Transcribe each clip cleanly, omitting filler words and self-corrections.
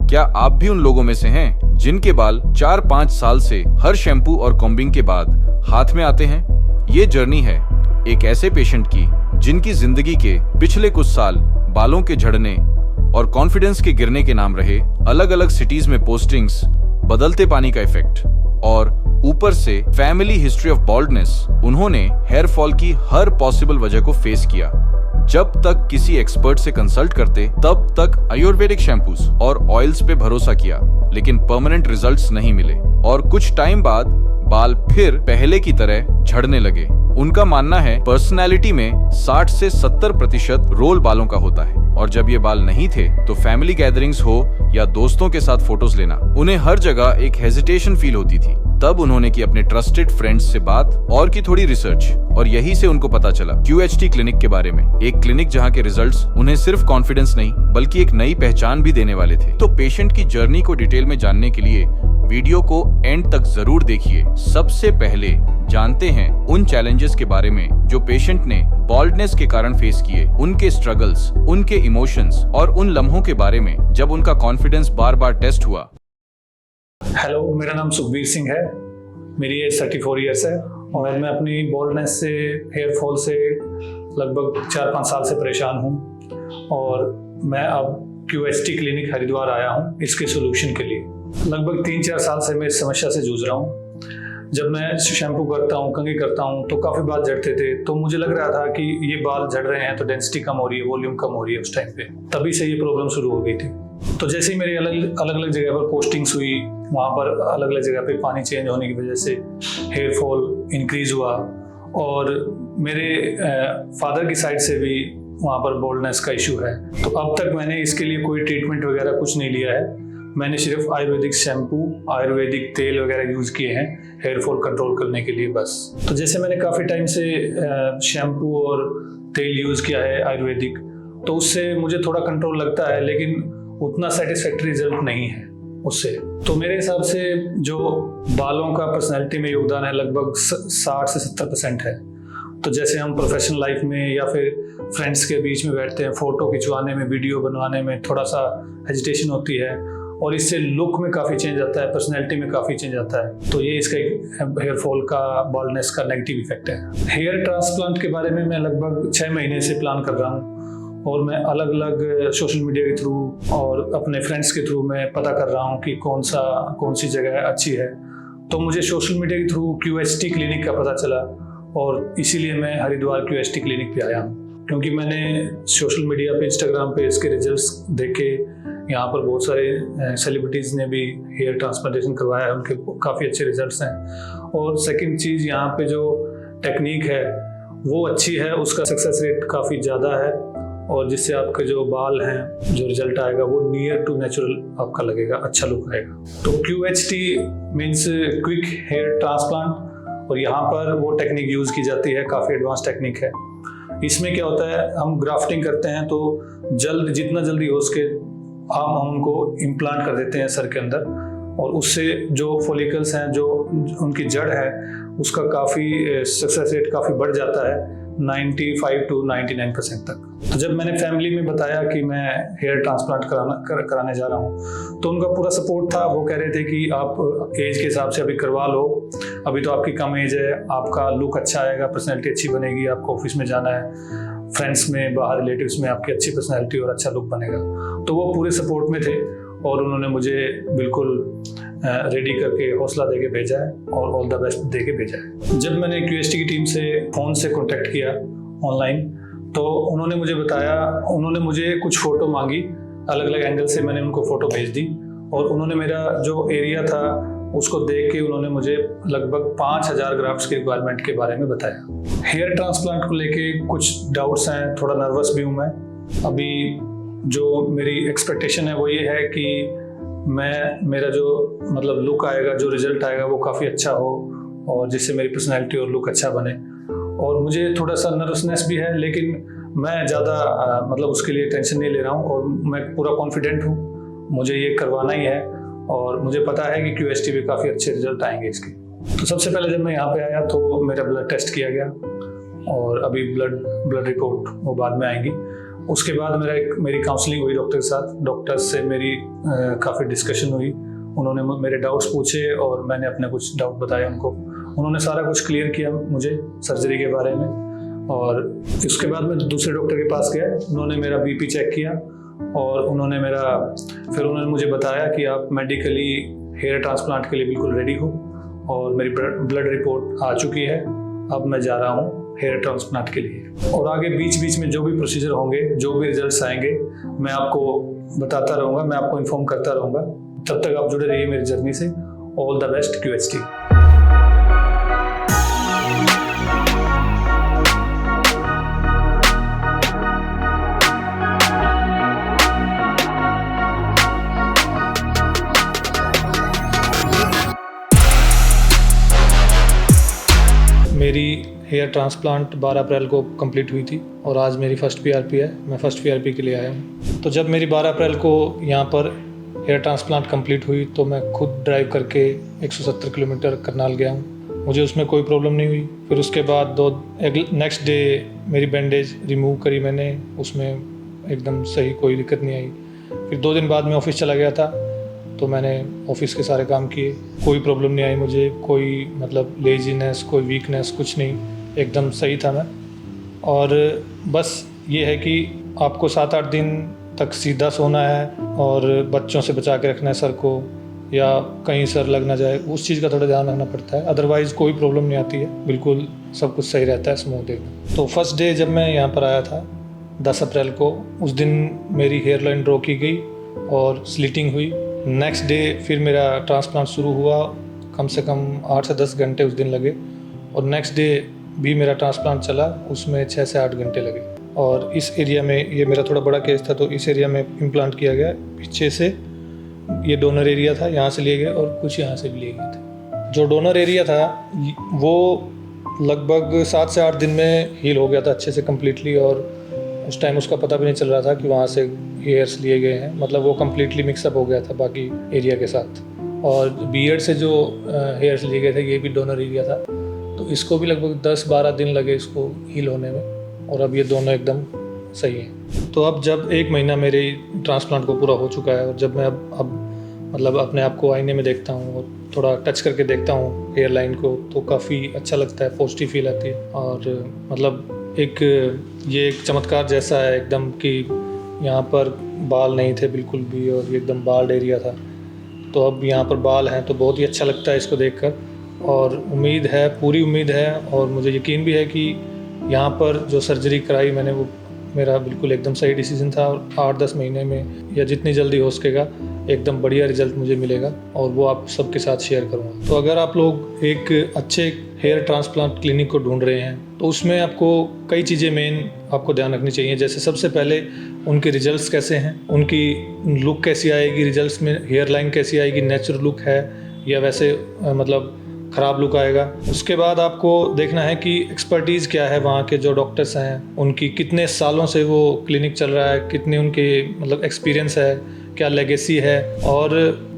क्या आप भी उन लोगों में से हैं जिनके बाल 4-5 साल से हर शैम्पू और कॉम्बिंग के बाद हाथ में आते हैं? ये जर्नी है एक ऐसे पेशेंट की जिनकी जिंदगी के पिछले कुछ साल बालों के झड़ने और कॉन्फिडेंस के गिरने के नाम रहे। अलग अलग सिटीज में पोस्टिंग्स, बदलते पानी का इफेक्ट और ऊपर से फैमिली हिस्ट्री ऑफ बॉल्डनेस, उन्होंने हेयर फॉल की हर पॉसिबल वजह को फेस किया। जब तक किसी एक्सपर्ट से कंसल्ट करते तब तक आयुर्वेदिक शैम्पूस और ऑयल्स पे भरोसा किया, लेकिन परमानेंट रिजल्ट्स नहीं मिले और कुछ टाइम बाद बाल फिर पहले की तरह झड़ने लगे। उनका मानना है पर्सनैलिटी में 60 से 70% रोल बालों का होता है और जब ये बाल नहीं थे तो फैमिली गैदरिंग्स हो या दोस्तों के साथ फोटोज लेना, उन्हें हर जगह एक हेजिटेशन फील होती थी। तब उन्होंने की अपने ट्रस्टेड फ्रेंड्स से बात और की थोड़ी रिसर्च और यही से उनको पता चला QHT क्लिनिक के बारे में। एक क्लिनिक जहाँ के रिजल्ट्स उन्हें सिर्फ कॉन्फिडेंस नहीं बल्कि एक नई पहचान भी देने वाले थे। तो पेशेंट की जर्नी को डिटेल में जानने के लिए वीडियो को एंड तक जरूर देखिए। सबसे पहले जानते हैं उन चैलेंजेस के बारे में जो पेशेंट ने बॉल्डनेस के कारण फेस किए, उनके स्ट्रगल्स, उनके इमोशंस और उन लम्हों के बारे में जब उनका कॉन्फिडेंस बार बार टेस्ट हुआ। हेलो, मेरा नाम सुखबीर सिंह है। मेरी एज 34 ईयर्स है और मैं अपनी बॉल्डनेस से, हेयर फॉल से लगभग 4-5 साल से परेशान हूँ और मैं अब QHT क्लिनिक हरिद्वार आया हूँ इसके सोल्यूशन के लिए। लगभग 3-4 साल से मैं इस समस्या से जूझ रहा हूँ। जब मैं शैम्पू करता हूँ, कंघी करता हूँ तो काफ़ी बाल झड़ते थे, तो मुझे लग रहा था कि ये बाल झड़ रहे हैं तो डेंसिटी कम हो रही है, वॉल्यूम कम हो रही है। उस टाइम पे तभी से ये प्रॉब्लम शुरू हो गई थी। तो जैसे ही मेरी अलग अलग जगह पर पोस्टिंग्स हुई, वहाँ पर अलग अलग जगह पे पानी चेंज होने की वजह से हेयर फॉल इंक्रीज हुआ और मेरे फादर की साइड से भी वहाँ पर बोल्डनेस का इशू है। तो अब तक मैंने इसके लिए कोई ट्रीटमेंट वगैरह कुछ नहीं लिया है। मैंने सिर्फ आयुर्वेदिक शैम्पू, आयुर्वेदिक तेल वगैरह यूज़ किए हैं हेयर फॉल कंट्रोल करने के लिए बस। तो जैसे मैंने काफ़ी टाइम से शैम्पू और तेल यूज़ किया है आयुर्वेदिक, तो उससे मुझे थोड़ा कंट्रोल लगता है, लेकिन उतना सेटिस्फैक्ट्री रिजल्ट नहीं है उससे। तो मेरे हिसाब से जो बालों का पर्सनैलिटी में योगदान है लगभग 60 से 70% है। तो जैसे हम प्रोफेशनल लाइफ में या फिर फ्रेंड्स के बीच में बैठते हैं, फ़ोटो खिंचवाने में, वीडियो बनवाने में थोड़ा सा हेजिटेशन होती है और इससे लुक में काफ़ी चेंज आता है, पर्सनैलिटी में काफ़ी चेंज आता है। तो ये इसका एक हेयर फॉल का, बॉल्डनेस का नेगेटिव इफेक्ट है। हेयर ट्रांसप्लांट के बारे में मैं लगभग 6 महीने से प्लान कर रहा हूँ और मैं अलग अलग सोशल मीडिया के थ्रू और अपने फ्रेंड्स के थ्रू मैं पता कर रहा हूँ कि कौन सी जगह अच्छी है। तो मुझे सोशल मीडिया के थ्रू QHT क्लिनिक का पता चला और इसीलिए मैं हरिद्वार QHT क्लिनिक पे आया हूँ, क्योंकि मैंने सोशल मीडिया पे, इंस्टाग्राम पे इसके रिजल्ट्स देखे। यहाँ पर बहुत सारे सेलिब्रिटीज़ ने भी हेयर ट्रांसप्लांटेशन करवाया है, उनके काफ़ी अच्छे रिजल्ट्स हैं। और सेकंड चीज़, यहाँ पे जो टेक्निक है वो अच्छी है, उसका सक्सेस रेट काफ़ी ज़्यादा है और जिससे आपके जो बाल हैं, जो रिजल्ट आएगा वो नियर टू नेचुरल आपका लगेगा, अच्छा लुक आएगा। तो QHT means quick hair transplant और यहाँ पर वो टेक्निक यूज़ की जाती है, काफ़ी एडवांस टेक्निक है। इसमें क्या होता है, हम ग्राफ्टिंग करते हैं तो जितना जल्दी हो सके हम उनको इम्प्लांट कर देते हैं सर के अंदर और उससे जो फॉलिकल्स हैं, जो उनकी जड़ है, उसका काफ़ी सक्सेस रेट काफ़ी बढ़ जाता है 95 to 99% तक। तो जब मैंने फैमिली में बताया कि मैं हेयर ट्रांसप्लांट कराने जा रहा हूँ तो उनका पूरा सपोर्ट था। वो कह रहे थे कि आप एज के हिसाब से अभी करवा लो, अभी तो आपकी कम एज है, आपका लुक अच्छा आएगा, पर्सनैलिटी अच्छी बनेगी, आपको ऑफिस में जाना है, फ्रेंड्स में, बाहर रिलेटिव्स में आपकी अच्छी पर्सनैलिटी और अच्छा लुक बनेगा। तो वो पूरे सपोर्ट में थे और उन्होंने मुझे बिल्कुल रेडी करके हौसला देके भेजा है और ऑल द बेस्ट देके भेजा है। जब मैंने QHT की टीम से फ़ोन से कॉन्टेक्ट किया ऑनलाइन, तो उन्होंने मुझे बताया, उन्होंने मुझे कुछ फ़ोटो मांगी, अलग अलग एंगल से मैंने उनको फ़ोटो भेज दी और उन्होंने मेरा जो एरिया था उसको देख के उन्होंने मुझे लगभग 5000 ग्राफ्ट्स की रिक्वायरमेंट के बारे में बताया। हेयर ट्रांसप्लांट को लेके कुछ डाउट्स हैं, थोड़ा नर्वस भी हूँ मैं। अभी जो मेरी एक्सपेक्टेशन है वो ये है कि मेरा जो मतलब लुक आएगा, जो रिजल्ट आएगा वो काफ़ी अच्छा हो और जिससे मेरी पर्सनैलिटी और लुक अच्छा बने। और मुझे थोड़ा सा नर्वसनेस भी है, लेकिन मैं ज़्यादा मतलब उसके लिए टेंशन नहीं ले रहा हूँ और मैं पूरा कॉन्फिडेंट हूँ, मुझे ये करवाना ही है और मुझे पता है कि QHT भी काफ़ी अच्छे रिजल्ट आएंगे इसके। तो सबसे पहले जब मैं यहाँ पे आया तो मेरा ब्लड टेस्ट किया गया और अभी ब्लड रिपोर्ट वो बाद में आएंगी। उसके बाद मेरी काउंसलिंग हुई डॉक्टर के साथ। डॉक्टर्स से मेरी काफ़ी डिस्कशन हुई, उन्होंने मेरे डाउट्स पूछे और मैंने अपने कुछ डाउट बताए उनको। उन्होंने सारा कुछ क्लियर किया मुझे सर्जरी के बारे में। और उसके बाद मैं दूसरे डॉक्टर के पास गया, उन्होंने मेरा बीपी चेक किया और फिर उन्होंने मुझे बताया कि आप मेडिकली हेयर ट्रांसप्लांट के लिए बिल्कुल रेडी हो और मेरी ब्लड रिपोर्ट आ चुकी है, अब मैं जा रहा हूँ हेयर ट्रांसप्लांट के लिए। और आगे बीच बीच में जो भी प्रोसीजर होंगे, जो भी रिजल्ट्स आएंगे, मैं आपको बताता रहूँगा, मैं आपको इन्फॉर्म करता रहूँगा। तब तक आप जुड़े रहिए मेरी जर्नी से। All the best QHT। मेरी हेयर ट्रांसप्लांट 12 अप्रैल को कंप्लीट हुई थी और आज मेरी फर्स्ट PRP है। मैं फर्स्ट PRP के लिए आया हूँ। तो जब मेरी 12 अप्रैल को यहाँ पर हेयर ट्रांसप्लांट कंप्लीट हुई तो मैं खुद ड्राइव करके 170 किलोमीटर करनाल गया हूँ। मुझे उसमें कोई प्रॉब्लम नहीं हुई। फिर उसके बाद नेक्स्ट डे मेरी बैंडेज रिमूव करी मैंने, उसमें एकदम सही, कोई दिक्कत नहीं आई। फिर 2 दिन बाद मैं ऑफिस चला गया था, तो मैंने ऑफिस के सारे काम किए, कोई प्रॉब्लम नहीं आई मुझे, कोई मतलब लेजीनेस, कोई वीकनेस, कुछ नहीं, एकदम सही था मैं। और बस ये है कि आपको 7-8 दिन तक सीधा सोना है और बच्चों से बचा के रखना है सर को, या कहीं सर लग ना जाए, उस चीज़ का थोड़ा ध्यान रखना पड़ता है। अदरवाइज़ कोई प्रॉब्लम नहीं आती है, बिल्कुल सब कुछ सही रहता है, स्मूथ एकदम। तो फर्स्ट डे जब मैं यहाँ पर आया था 10 अप्रैल को, उस दिन मेरी हेयर लाइन ड्रॉ की गई और स्लिटिंग हुई। नेक्स्ट डे फिर मेरा ट्रांसप्लांट शुरू हुआ, कम से कम 8 से 10 घंटे उस दिन लगे। और नेक्स्ट डे भी मेरा ट्रांसप्लांट चला, उसमें 6 से 8 घंटे लगे। और इस एरिया में, ये मेरा थोड़ा बड़ा केस था तो इस एरिया में इम्प्लांट किया गया। पीछे से ये डोनर एरिया था, यहाँ से लिए गए और कुछ यहाँ से भी लिए गए थे। जो डोनर एरिया था वो लगभग 7 से 8 दिन में हील हो गया था अच्छे से कम्प्लीटली, और उस टाइम उसका पता भी नहीं चल रहा था कि वहाँ से हेयर्स लिए गए हैं। मतलब वो कम्प्लीटली मिक्सअप हो गया था बाकी एरिया के साथ। और बियर्ड से जो हेयर्स लिए गए थे, ये भी डोनर एरिया था, तो इसको भी लगभग 10-12 दिन लगे इसको हील होने में। और अब ये दोनों एकदम सही हैं। तो अब जब 1 महीना मेरे ट्रांसप्लांट को पूरा हो चुका है और जब मैं अब मतलब अपने आप को आईने में देखता हूँ और थोड़ा टच करके देखता हूँ हेयर लाइन को, तो काफ़ी अच्छा लगता है, पॉजिटिव फील आती है। और मतलब ये एक चमत्कार जैसा है एकदम, कि यहाँ पर बाल नहीं थे बिल्कुल भी और ये एकदम बाल्ड एरिया था, तो अब यहाँ पर बाल हैं, तो बहुत ही अच्छा लगता है इसको देखकर। और उम्मीद है, पूरी उम्मीद है और मुझे यकीन भी है कि यहाँ पर जो सर्जरी कराई मैंने, वो मेरा बिल्कुल एकदम सही डिसीजन था। और 8-10 महीने में या जितनी जल्दी हो सकेगा एकदम बढ़िया रिजल्ट मुझे मिलेगा और वो आप सबके साथ शेयर करूँगा। तो अगर आप लोग एक अच्छे हेयर ट्रांसप्लांट क्लिनिक को ढूंढ रहे हैं तो उसमें आपको कई चीज़ें मेन आपको ध्यान रखनी चाहिए। जैसे सबसे पहले उनके रिजल्ट्स कैसे हैं, उनकी लुक कैसी आएगी, रिजल्ट्स में हेयर लाइन कैसी आएगी, नेचुरल लुक है या वैसे मतलब ख़राब लुक आएगा। उसके बाद आपको देखना है कि एक्सपर्टीज़ क्या है, वहाँ के जो डॉक्टर्स हैं उनकी कितने सालों से वो क्लिनिक चल रहा है, कितने उनके मतलब एक्सपीरियंस है, क्या लेगेसी है। और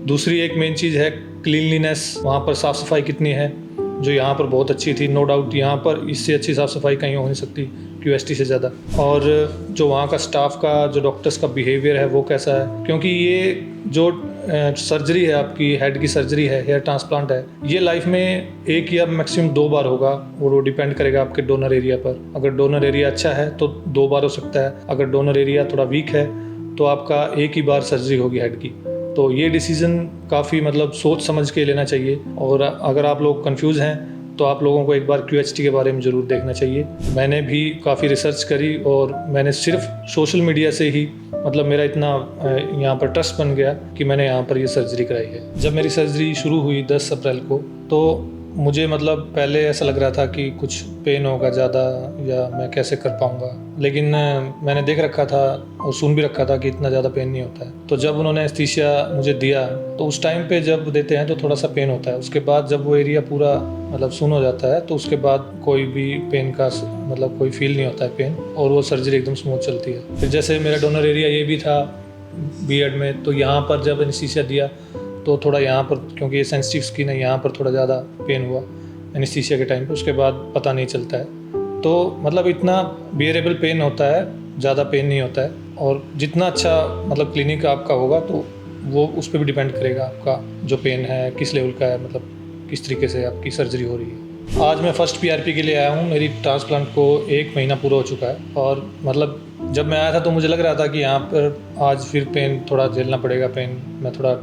दूसरी एक मेन चीज़ है क्लीनलीनेस, वहाँ पर साफ़ सफाई कितनी है, जो यहाँ पर बहुत अच्छी थी। नो डाउट यहाँ पर इससे अच्छी साफ़ सफाई कहीं हो नहीं सकती QHT से ज़्यादा। और जो वहाँ का स्टाफ का, जो डॉक्टर्स का बिहेवियर है वो कैसा है, क्योंकि ये जो सर्जरी है आपकी, हेड की सर्जरी है, हेयर ट्रांसप्लांट है, ये लाइफ में 1 या मैक्सिमम 2 बार होगा। वो डिपेंड करेगा आपके डोनर एरिया पर। अगर डोनर एरिया अच्छा है तो 2 बार हो सकता है, अगर डोनर एरिया थोड़ा वीक है तो आपका 1 ही बार सर्जरी होगी हेड की। तो ये डिसीज़न काफ़ी मतलब सोच समझ के लेना चाहिए। और अगर आप लोग कंफ्यूज हैं तो आप लोगों को एक बार QHT के बारे में ज़रूर देखना चाहिए। मैंने भी काफ़ी रिसर्च करी और मैंने सिर्फ सोशल मीडिया से ही मतलब मेरा इतना यहाँ पर ट्रस्ट बन गया कि मैंने यहाँ पर ये सर्जरी कराई है। जब मेरी सर्जरी शुरू हुई 10 अप्रैल को, तो मुझे मतलब पहले ऐसा लग रहा था कि कुछ पेन होगा ज़्यादा या मैं कैसे कर पाऊँगा, लेकिन मैंने देख रखा था और सुन भी रखा था कि इतना ज़्यादा पेन नहीं होता है। तो जब उन्होंने एनेस्थीसिया मुझे दिया तो उस टाइम पे जब देते हैं तो थोड़ा सा पेन होता है। उसके बाद जब वो एरिया पूरा मतलब सुन हो जाता है तो उसके बाद कोई भी पेन का मतलब कोई फील नहीं होता है पेन, और वो सर्जरी एकदम स्मूथ चलती है। फिर जैसे मेरा डोनर एरिया ये भी था बियर्ड में, तो यहाँ पर जब एनेस्थीसिया दिया तो थोड़ा यहाँ पर, क्योंकि ये सेंसिटिव स्किन है, यहाँ पर थोड़ा ज़्यादा पेन हुआ एनेस्थीसिया के टाइम पे। उसके बाद पता नहीं चलता है, तो मतलब इतना बियरेबल पेन होता है, ज़्यादा पेन नहीं होता है। और जितना अच्छा मतलब क्लिनिक आपका होगा तो वो उस पर भी डिपेंड करेगा आपका जो पेन है किस लेवल का है, मतलब किस तरीके से आपकी सर्जरी हो रही है। आज मैं फर्स्ट PRP के लिए आया हूँ। मेरी ट्रांसप्लांट को 1 महीना पूरा हो चुका है और मतलब जब मैं आया था तो मुझे लग रहा था कि यहाँ पर आज फिर पेन थोड़ा झेलना पड़ेगा। पेन मैं थोड़ा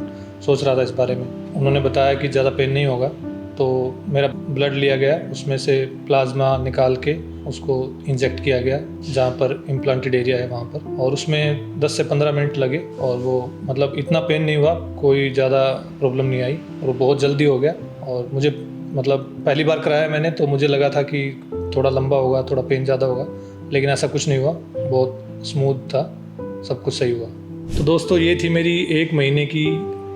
सोच रहा था इस बारे में। उन्होंने बताया कि ज़्यादा पेन नहीं होगा, तो मेरा ब्लड लिया गया, उसमें से प्लाज्मा निकाल के उसको इंजेक्ट किया गया जहाँ पर इम्प्लांटेड एरिया है वहाँ पर, और उसमें 10 से 15 मिनट लगे और वो मतलब इतना पेन नहीं हुआ, कोई ज़्यादा प्रॉब्लम नहीं आई और वो बहुत जल्दी हो गया। और मुझे मतलब पहली बार कराया मैंने तो मुझे लगा था कि थोड़ा लंबा होगा, थोड़ा पेन ज़्यादा होगा, लेकिन ऐसा कुछ नहीं हुआ, बहुत स्मूथ था, सब कुछ सही हुआ। तो दोस्तों ये थी मेरी 1 महीने की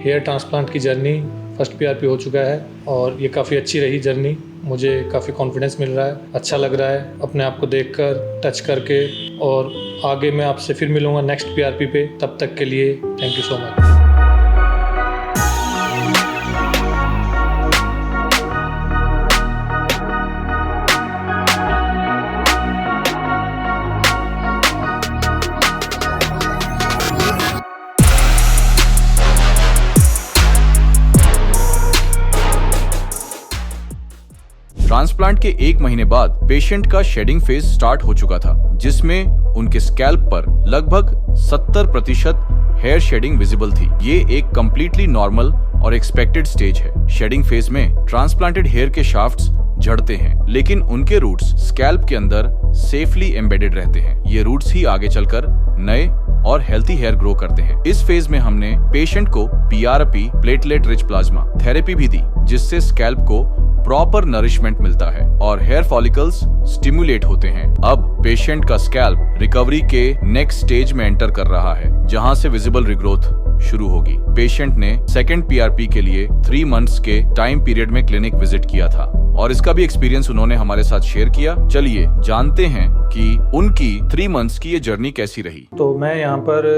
हेयर ट्रांसप्लांट की जर्नी। फर्स्ट PRP हो चुका है और ये काफ़ी अच्छी रही जर्नी। मुझे काफ़ी कॉन्फिडेंस मिल रहा है, अच्छा लग रहा है अपने आप को देखकर, टच करके। और आगे मैं आपसे फिर मिलूँगा नेक्स्ट PRP पे। तब तक के लिए thank you so much. Transplant के 1 महीने बाद पेशेंट का शेडिंग फेज स्टार्ट हो चुका था, जिसमें उनके स्कैल्प पर लगभग 70% हेयर शेडिंग विजिबल थी। ये एक कंप्लीटली नॉर्मल और एक्सपेक्टेड स्टेज है। शेडिंग फेज में ट्रांसप्लांटेड हेयर के शाफ्ट्स झड़ते हैं, लेकिन उनके रूट्स स्कैल्प के अंदर सेफली एम्बेडेड रहते हैं। ये रूट्स ही आगे चलकर नए और हेल्थी हेयर ग्रो करते हैं। इस फेज में हमने पेशेंट को PRP platelet rich plasma therapy भी दी, जिससे स्कैल्प को प्रॉपर नरिशमेंट मिलता है और हेयर फॉलिकल्स स्टिमुलेट होते हैं। अब पेशेंट का स्कैल्प रिकवरी के नेक्स्ट स्टेज में एंटर कर रहा है, जहां से विजिबल रिग्रोथ शुरू होगी। पेशेंट ने सेकंड PRP के लिए 3 मंथ्स के टाइम पीरियड में क्लिनिक विजिट किया था और इसका भी एक्सपीरियंस उन्होंने हमारे साथ शेयर किया। चलिए जानते हैं कि उनकी 3 मंथ्स की ये जर्नी कैसी रही। तो मैं यहाँ पर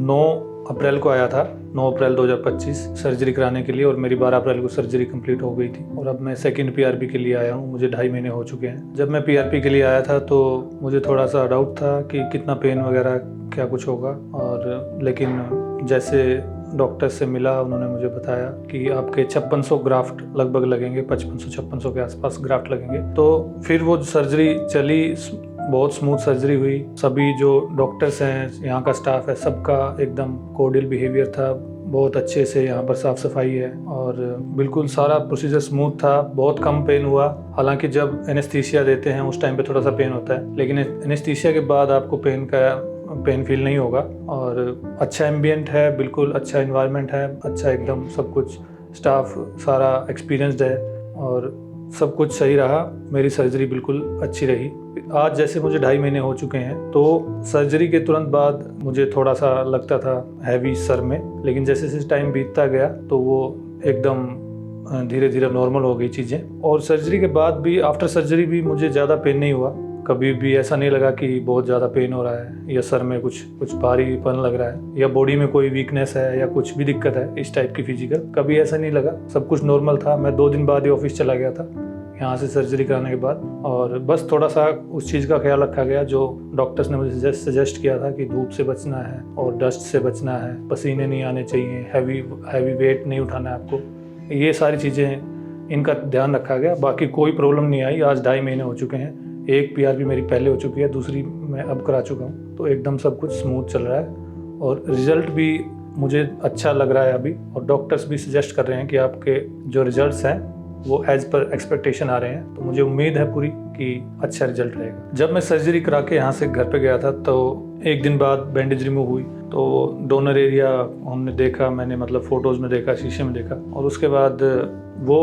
9 अप्रैल को आया था, 9 अप्रैल 2025 सर्जरी कराने के लिए, और मेरी 12 अप्रैल को सर्जरी कंप्लीट हो गई थी। और अब मैं सेकंड PRP के लिए आया हूँ। मुझे 2.5 महीने हो चुके हैं। जब मैं PRP के लिए आया था तो मुझे थोड़ा सा डाउट था कि कितना पेन वगैरह क्या कुछ होगा, और लेकिन जैसे डॉक्टर से मिला उन्होंने मुझे बताया कि आपके 5600 ग्राफ्ट लगभग लगेंगे, 5500-5600 के आसपास ग्राफ्ट लगेंगे। तो फिर वो सर्जरी चली, बहुत स्मूथ सर्जरी हुई। सभी जो डॉक्टर्स हैं, यहाँ का स्टाफ है, सबका एकदम कोर्डियल बिहेवियर था, बहुत अच्छे से यहाँ पर साफ़ सफाई है और बिल्कुल सारा प्रोसीजर स्मूथ था। बहुत कम पेन हुआ। हालांकि जब एनेस्थीसिया देते हैं उस टाइम पे थोड़ा सा पेन होता है, लेकिन एनेस्थीसिया के बाद आपको पेन फील नहीं होगा। और अच्छा एम्बियंट है, बिल्कुल अच्छा इन्वायरमेंट है, अच्छा एकदम सब कुछ, स्टाफ सारा एक्सपीरियंस्ड है और सब कुछ सही रहा। मेरी सर्जरी बिल्कुल अच्छी रही। आज जैसे मुझे 2.5 महीने हो चुके हैं, तो सर्जरी के तुरंत बाद मुझे थोड़ा सा लगता था हैवी सर में, लेकिन जैसे जैसे टाइम बीतता गया तो वो एकदम धीरे धीरे नॉर्मल हो गई चीज़ें। और सर्जरी के बाद भी, आफ्टर सर्जरी भी मुझे ज़्यादा पेन नहीं हुआ। कभी भी ऐसा नहीं लगा कि बहुत ज़्यादा पेन हो रहा है या सर में कुछ भारीपन लग रहा है या बॉडी में कोई वीकनेस है या कुछ भी दिक्कत है इस टाइप की फिजिकल, कभी ऐसा नहीं लगा। सब कुछ नॉर्मल था। मैं 2 दिन बाद ही ऑफिस चला गया था यहाँ से सर्जरी कराने के बाद। और बस थोड़ा सा उस चीज़ का ख्याल रखा गया जो डॉक्टर्स ने मुझे सजेस्ट किया था कि धूप से बचना है और डस्ट से बचना है, पसीने नहीं आने चाहिए, हैवी वेट नहीं उठाना है आपको। ये सारी चीज़ें, इनका ध्यान रखा गया। बाकी कोई प्रॉब्लम नहीं आई। आज 2.5 महीने हो चुके हैं। 1 PRP मेरी पहले हो चुकी है, दूसरी मैं अब करा चुका हूँ। तो एकदम सब कुछ स्मूथ चल रहा है और रिजल्ट भी मुझे अच्छा लग रहा है अभी। और डॉक्टर्स भी सजेस्ट कर रहे हैं कि आपके जो रिजल्ट्स हैं वो एज पर एक्सपेक्टेशन आ रहे हैं। तो मुझे उम्मीद है पूरी कि अच्छा रिजल्ट रहेगा। जब मैं सर्जरी करा के यहाँ से घर पे गया था तो 1 दिन बाद बैंडेज रिमूव हुई, तो डोनर एरिया हमने देखा, मैंने मतलब फ़ोटोज़ में देखा, शीशे में देखा। और उसके बाद वो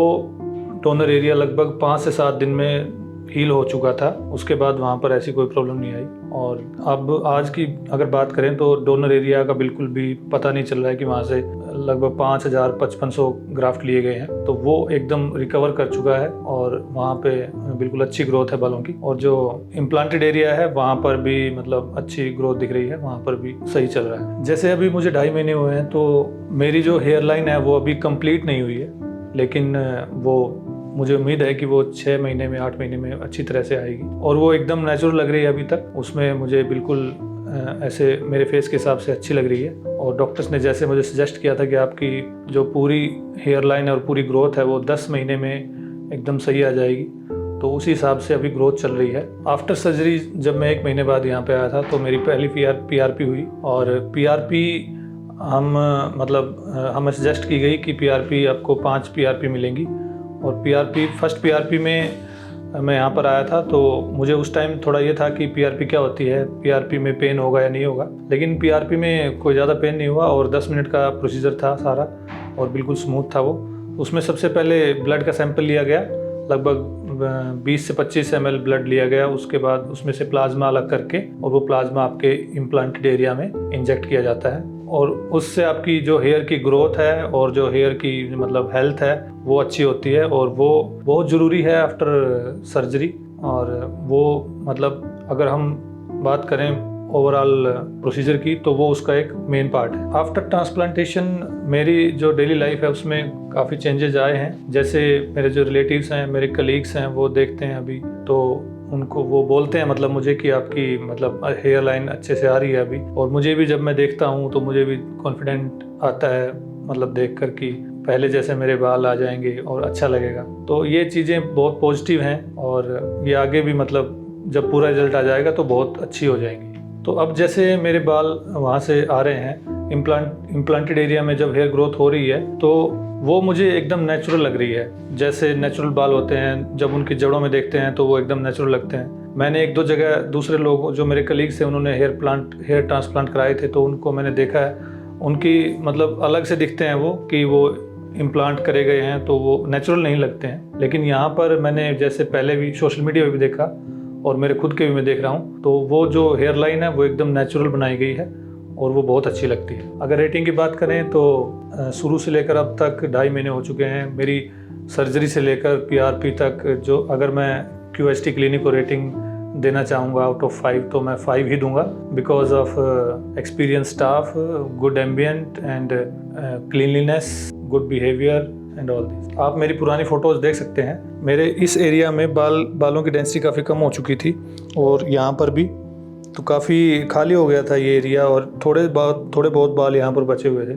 डोनर एरिया लगभग 5 से 7 दिन में हील हो चुका था। उसके बाद वहाँ पर ऐसी कोई प्रॉब्लम नहीं आई। और अब आज की अगर बात करें तो डोनर एरिया का बिल्कुल भी पता नहीं चल रहा है कि वहाँ से लगभग 5000-5500 ग्राफ्ट लिए गए हैं। तो वो एकदम रिकवर कर चुका है और वहाँ पे बिल्कुल अच्छी ग्रोथ है बालों की। और जो इम्प्लांटेड एरिया है वहाँ पर भी मतलब अच्छी ग्रोथ दिख रही है, वहाँ पर भी सही चल रहा है। जैसे अभी मुझे 2.5 महीने हुए हैं तो मेरी जो हेयर लाइन है वो अभी कंप्लीट नहीं हुई है, लेकिन वो मुझे उम्मीद है कि वो 6 महीने में 8 महीने में अच्छी तरह से आएगी और वो एकदम नेचुरल लग रही है अभी तक। उसमें मुझे बिल्कुल ऐसे मेरे फेस के हिसाब से अच्छी लग रही है। और डॉक्टर्स ने जैसे मुझे सजेस्ट किया था कि आपकी जो पूरी हेयर लाइन और पूरी ग्रोथ है वो 10 महीने में एकदम सही आ जाएगी, तो उसी हिसाब से अभी ग्रोथ चल रही है। आफ्टर सर्जरी जब मैं 1 महीने बाद यहाँ पे आया था तो मेरी पहली PRP हुई। और PRP हमें सजेस्ट की गई कि PRP आपको 5 PRP मिलेंगी। और फर्स्ट PRP में मैं यहाँ पर आया था तो मुझे उस टाइम थोड़ा ये था कि PRP क्या होती है, PRP में पेन होगा या नहीं होगा। लेकिन PRP में कोई ज़्यादा पेन नहीं हुआ और 10 मिनट का प्रोसीजर था सारा और बिल्कुल स्मूथ था वो। उसमें सबसे पहले ब्लड का सैंपल लिया गया, लगभग 20 से 25 ml ब्लड लिया गया। उसके बाद उसमें से प्लाज्मा अलग करके और वो प्लाज्मा आपके इम्प्लांटेड एरिया में इंजेक्ट किया जाता है और उससे आपकी जो हेयर की ग्रोथ है और जो हेयर की हेल्थ है वो अच्छी होती है और वो बहुत ज़रूरी है आफ्टर सर्जरी। और वो अगर हम बात करें ओवरऑल प्रोसीजर की तो वो उसका एक मेन पार्ट है। आफ्टर ट्रांसप्लांटेशन मेरी जो डेली लाइफ है उसमें काफ़ी चेंजेस आए हैं। जैसे मेरे जो रिलेटिव्स हैं, मेरे कलीग्स हैं, वो देखते हैं अभी तो उनको वो बोलते हैं मुझे कि आपकी हेयर लाइन अच्छे से आ रही है अभी। और मुझे भी जब मैं देखता हूँ तो मुझे भी कॉन्फिडेंट आता है देख कर कि पहले जैसे मेरे बाल आ जाएंगे और अच्छा लगेगा। तो ये चीज़ें बहुत पॉजिटिव हैं और ये आगे भी जब पूरा रिजल्ट आ जाएगा तो बहुत अच्छी हो जाएंगी। तो अब जैसे मेरे बाल वहाँ से आ रहे हैं, इम्प्लांटेड एरिया में जब हेयर ग्रोथ हो रही है तो वो मुझे एकदम नेचुरल लग रही है। जैसे नेचुरल बाल होते हैं जब उनकी जड़ों में देखते हैं तो वो एकदम नेचुरल लगते हैं। मैंने 1-2 जगह दूसरे लोग जो मेरे कलीग्स थे उन्होंने हेयर ट्रांसप्लांट कराए थे तो उनको मैंने देखा है, उनकी अलग से दिखते हैं वो कि वो इम्प्लांट करे गए हैं तो वो नेचुरल नहीं लगते हैं। लेकिन यहाँ पर मैंने जैसे पहले भी सोशल मीडिया पर भी देखा और मेरे खुद के भी मैं देख रहा हूँ तो वो जो हेयर लाइन है वो एकदम नेचुरल बनाई गई है और वो बहुत अच्छी लगती है। अगर रेटिंग की बात करें तो शुरू से लेकर अब तक 2.5 महीने हो चुके हैं। मेरी सर्जरी से लेकर PRP तक जो अगर मैं QST क्लिनिक को रेटिंग देना चाहूँगा आउट ऑफ 5 तो मैं 5 ही दूंगा, because of experience staff, good ambient and cleanliness, good behaviour and all this. आप मेरी पुरानी फ़ोटोज़ देख सकते हैं। मेरे इस एरिया में बालों की डेंसिटी काफ़ी कम हो चुकी थी और यहाँ पर भी तो काफ़ी खाली हो गया था ये एरिया और थोड़े बहुत बाल यहाँ पर बचे हुए थे।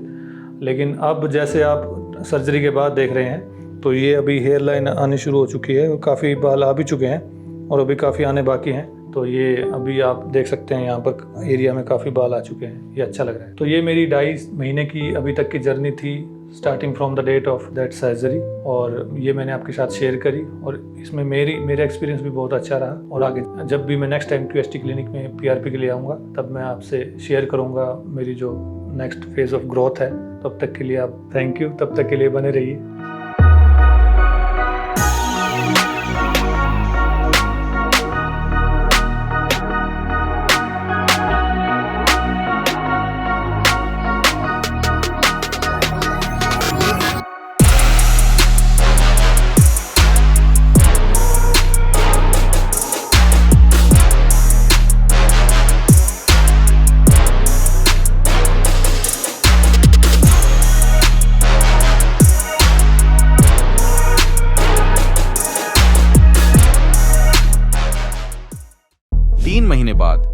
लेकिन अब जैसे आप सर्जरी के बाद देख रहे हैं तो ये अभी हेयर लाइन आनी शुरू हो चुकी है और काफ़ी बाल आ भी चुके हैं और अभी काफ़ी आने बाकी हैं। तो ये अभी आप देख सकते हैं यहाँ पर एरिया में काफ़ी बाल आ चुके हैं, ये अच्छा लग रहा है। तो ये मेरी 2.5 महीने की अभी तक की जर्नी थी starting from the date of that surgery और ये मैंने आपके साथ शेयर करी और इसमें मेरा एक्सपीरियंस भी बहुत अच्छा रहा। और आगे जब भी मैं नेक्स्ट टाइम QST क्लिनिक में PRP के लिए आऊँगा तब मैं आपसे शेयर करूँगा मेरी जो नेक्स्ट फेज़ ऑफ ग्रोथ है। तब तक के लिए आप थैंक यू, तब तक के लिए बने रहिए।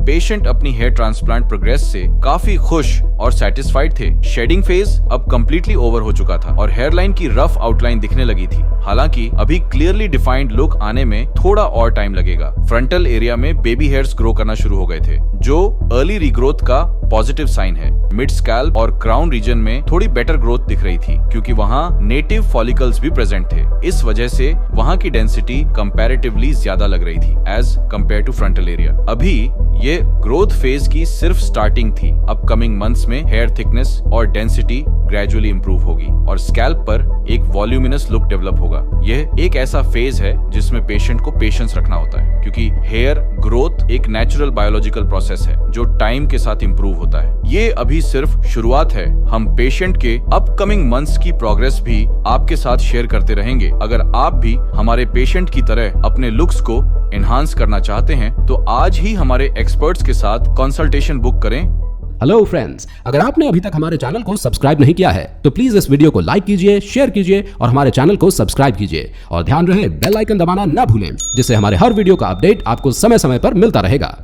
पेशेंट अपनी हेयर ट्रांसप्लांट प्रोग्रेस से काफी खुश और सेटिस्फाइड थे। शेडिंग फेज अब कंप्लीटली ओवर हो चुका था और हेयरलाइन की रफ आउटलाइन दिखने लगी थी। हालांकि अभी क्लियरली डिफाइंड लुक आने में थोड़ा और टाइम लगेगा। फ्रंटल एरिया में बेबी हेयर्स ग्रो करना शुरू हो गए थे, जो अर्ली रीग्रोथ का पॉजिटिव साइन है। मिड स्कैल्प और क्राउन रीजन में थोड़ी बेटर ग्रोथ दिख रही थी क्योंकि वहाँ नेटिव फॉलिकल्स भी प्रेजेंट थे। इस वजह से वहाँ की डेंसिटी कंपैरेटिवली ज्यादा लग रही थी as compared to frontal area. अभी ये ग्रोथ फेज की सिर्फ स्टार्टिंग थी। अपकमिंग मंथ्स में हेयर थिकनेस और डेंसिटी ग्रेजुअली इंप्रूव होगी और स्कैल्प पर एक वॉल्यूमिनस लुक डेवलप होगा। यह एक ऐसा फेज है जिसमें पेशेंट को पेशेंस रखना होता है क्योंकि हेयर ग्रोथ एक नेचुरल बायोलॉजिकल प्रोसेस है जो टाइम के साथ इंप्रूव होता है। ये अभी सिर्फ शुरुआत है। हम पेशेंट के अपकमिंग मंथ्स की प्रोग्रेस भी आपके साथ शेयर करते रहेंगे। अगर आप भी हमारे पेशेंट की तरह अपने लुक्स को एनहांस करना चाहते हैं तो आज ही हमारे एक्सपर्ट्स के साथ कंसल्टेशन बुक करें। हेलो फ्रेंड्स, अगर आपने अभी तक हमारे चैनल को सब्सक्राइब नहीं किया है तो प्लीज इस वीडियो को लाइक कीजिए, शेयर कीजिए और हमारे चैनल को सब्सक्राइब कीजिए और ध्यान रहे बेल आइकन दबाना ना भूलें, जिससे हमारे हर वीडियो का अपडेट आपको समय समय पर मिलता रहेगा।